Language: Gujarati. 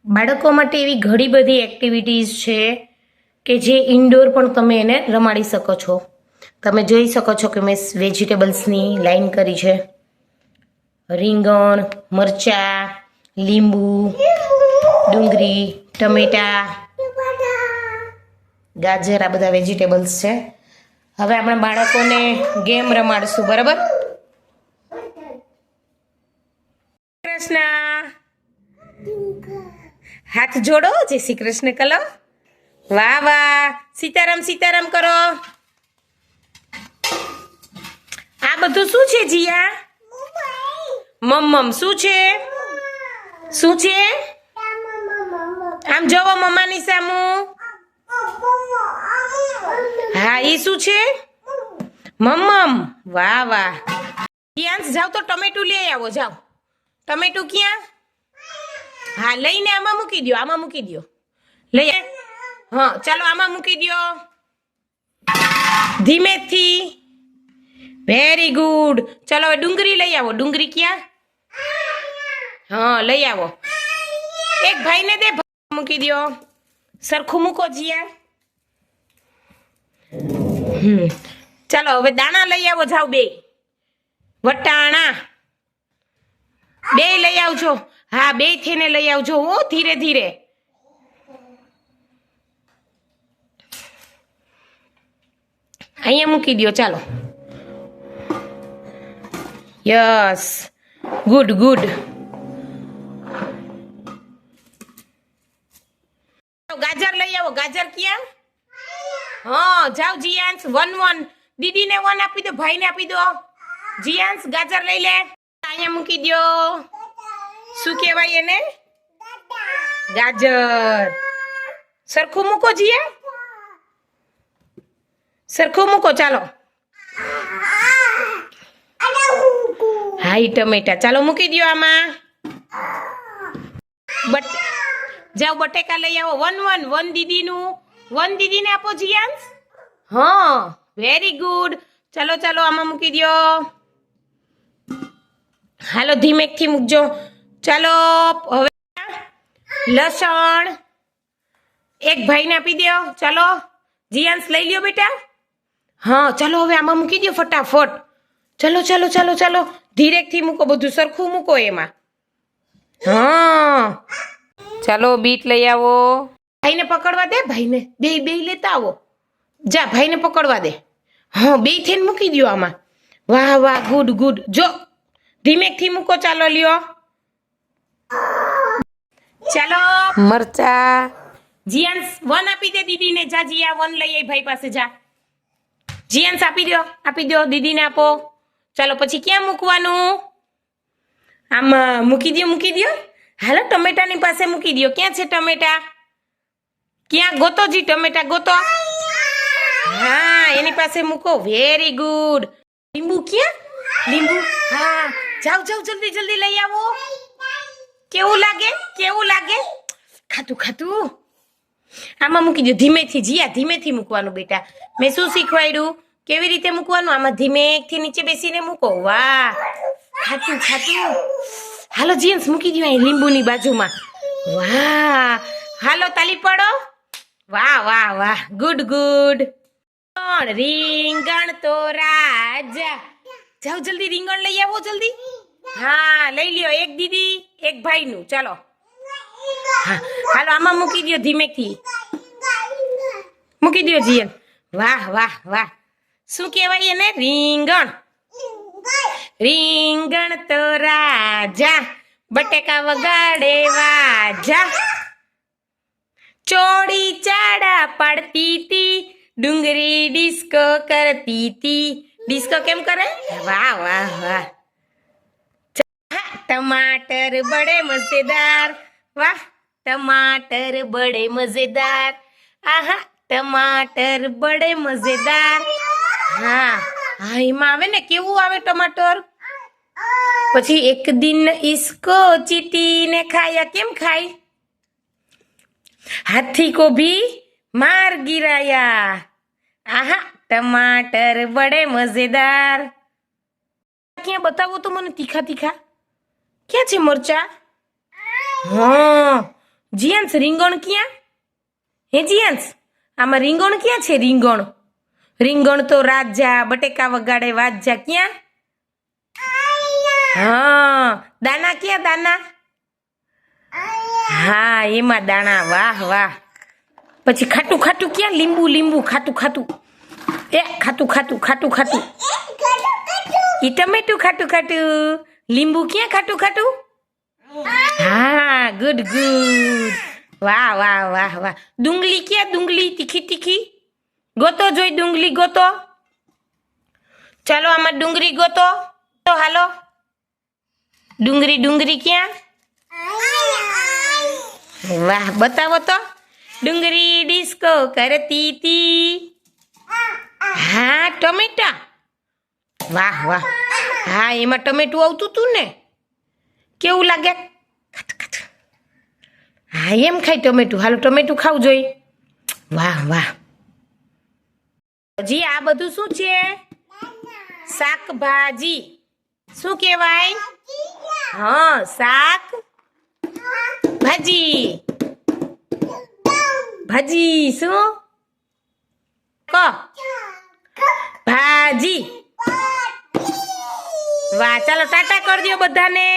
બાળકો માટે એવી ઘણી બધી એક્ટિવિટીઝ છે કે જે ઇન્ડોર પણ તમે એને રમાડી શકો છો. તમે જોઈ શકો છો કે મેં વેજીટેબલ્સની લાઈન કરી છે. રીંગણ, મરચાં, લીંબુ, ડુંગળી, ટમેટા, ગાજર, આ બધા વેજીટેબલ્સ છે. હવે આપણે બાળકોને ગેમ રમાડશું, બરાબર? કૃષ્ણ, હાથ જોડો, જય શ્રી કૃષ્ણ કલો. વાહ વાહ, સીતારામ સીતારામ કરો. આ બધું શું છે જીયા? મમ્મમ શું છે? શું છે? આમ જોવો મમ્માની સામુ. હા, એ શું છે? મમ્મમ. વાહ વાહ. જીયાંશ જાવ તો ટમેટું લઈ આવો, જાઓ. ટમેટું ક્યાં? હા, લઈને આમાં મૂકી દો, આમાં મૂકી દો. લઈ હા, ચાલો આમાં મૂકી દો ધીમેથી. Very good. ચાલો હવે ડુંગળી લઈ આવો. ડુંગળી ક્યાં? હા, લઈ આવો. એક ભાઈને દે, મૂકી દો. સરખું મૂકો જીયા. ચાલો હવે દાણા લઈ આવો, જાઓ બે. વટાણા બે લઈ આવજો. હા, બે થઈને લઈ આવજો હો, ધીરે ધીરે. અહીંયા મૂકી દો, ચાલો. Yes, good good. ગાજર લઈ આવો. ગાજર ક્યાં? હા, જાઓ જીયાંશ. 1-1. દીદીને 1 આપી દો, ભાઈને આપી દો. જીયાંશ ગાજર લઈ લે. અહીંયા મૂકી દો. શું કહેવાય એને? ગાજર. સરખું મૂકો જીયા. સરખું મૂકો, ચાલો. હાઈ ટમેટા, ચાલો મૂકી દો આમાં. જાઓ બટેકા લઈ આવો. 1-1. 1 દીદીનું, 1 દીદીને આપો જીયાંશ. હા, વેરી ગુડ. ચાલો ચાલો આમાં મૂકી દો. હાલો ધીમેકથી મૂકજો. ચાલો હવે લસણ એક ભાઈને આપી દો. ચાલો જીયાંશ લઈ લ્યો બેટા. હા, ચાલો હવે આમાં મૂકી દો ફટાફટ. ચાલો ચાલો ચાલો ચાલો, ધીરેકથી મૂકો, બધું સરખું મૂકો એમાં. હા, ચાલો બીટ લઈ આવો. ભાઈને પકડવા દે, ભાઈને. બે બે લેતા આવો. જા, ભાઈને પકડવા દે. હા, બે થઈને મૂકી દો આમાં. વાહ વાહ, ગુડ ગુડ. જો ધીમેકથી મૂકો. ચાલો લ્યો. ચાલો મરચા. જીયાંશ 1 આપી દે દીદીને. જા જીયા, 1 લઈ આય ભાઈ પાસે, જા. જીયાંશ આપી દો, આપી દો, દીદીને આપો. ચાલો પછી ક્યાં મૂકવાનું? આમ મૂકી દો, મૂકી દો. હાલો ટમેટાની પાસે મૂકી દો. ક્યાં છે ટમેટા? ક્યાં? ગોતો જી, ટમેટા ગોતો. હા, એની પાસે મૂકો. Very good. લીંબુ ક્યાં? લીંબુ. હા, જાઓ જાઓ, જલ્દી જલ્દી લઈ આવો. કેવું લાગે? કેવું લાગે? ખાતું ખાતું. આમાં મૂકી દો ધીમેથી. જીયા, ધીમેથી મૂકવાનું બેટા. મેં શું શીખવાડ્યું? કેવી રીતે મૂકવાનું? આમાં ધીમેથી નીચે બેસીને મૂકો. વાહ, ખાતું ખાતું. હાલો જીન્સ મૂકી દો અહીં લીંબુની બાજુમાં. વાહ, હાલો તાલી પાડો. વાહ વાહ વાહ, ગુડ ગુડ. રીંગણ તો રાજા. જાઓ જલ્દી રીંગણ લઈ આવો, જલ્દી. હા, લઈ લ્યો. એક દીદી એક ભાઈનું. ચાલો. હા, હાલો આમાં મૂકી દો ધીમેથી. મૂકી દો જીયન. વાહ વાહ વાહ. શું કહેવાય એને? રીંગણ. રીંગણ તો રાજા, બટેકા વગાડે વાજા. ચોળી ચાડા પાડતી તી, ડુંગળી ડિસ્કો કરતી તી. ડિસ્કો કેમ કરે? વાહ વાહ વાહ. टमाटर बड़े मजेदार. वाह, टमाटर बड़े मजेदार. आहा, टमाटर बड़े मजेदार. હા હા, એમાં આવે ને કેવું આવે ટમાટર. પછી એક દિન इसको चीटी ने खाया. કેમ ખાય? हाथी को भी मार गिराया. आहा, टमाटर बड़े मजेदार. ક્યાં બતાવો તો મને તીખા તીખા. ક્યાં છે મરચા? હા, જીયાંશ રીંગણ ક્યાં? હે જીયાંશ, આમાં રીંગણ ક્યાં છે? રીંગણ રીંગણ તો રાજા બટેકા વગાડે વાજા ક્યાં? હા, દાણા ક્યાં? દાણા હા, એમાં દાણા. વાહ વાહ. પછી ખાટું ખાટું ક્યાં? લીંબુ લીંબુ ખાટું ખાટું. એ ખાટું ખાટું ખાટું ખાટું. ઈ ટમેટું ખાટું ખાટું. લીંબુ ક્યાં? ખાટું ખાટું. હા, ગુડ ગુડ. વાહ વાહ વાહ વાહ. ડુંગળી ક્યાં? ડુંગળી તીખી તીખી. ગોતો જોઈ ડુંગળી ગોતો. ચાલો આમાં ડુંગળી ગોતો. તો હાલો. ડુંગળી ડુંગળી ક્યાં? વાહ, બતાવો તો. ડુંગળી ડિસ્કો કરતી તી. હા, ટમેટા. વાહ વાહ. હા, એમાં ટમેટું આવતું તું ને. કેવું લાગે? હા, એમ ખાય ટમેટું. હાલો ટમેટું ખાવું જોઈએ. વાહ વાહ. હજી આ બધું શું છે? શાકભાજી. શું કહેવાય? હા, શાક ભાજી. ભાજી શું? ભાજી. વાહ, ચાલો ટાટા કરી દો બધાને.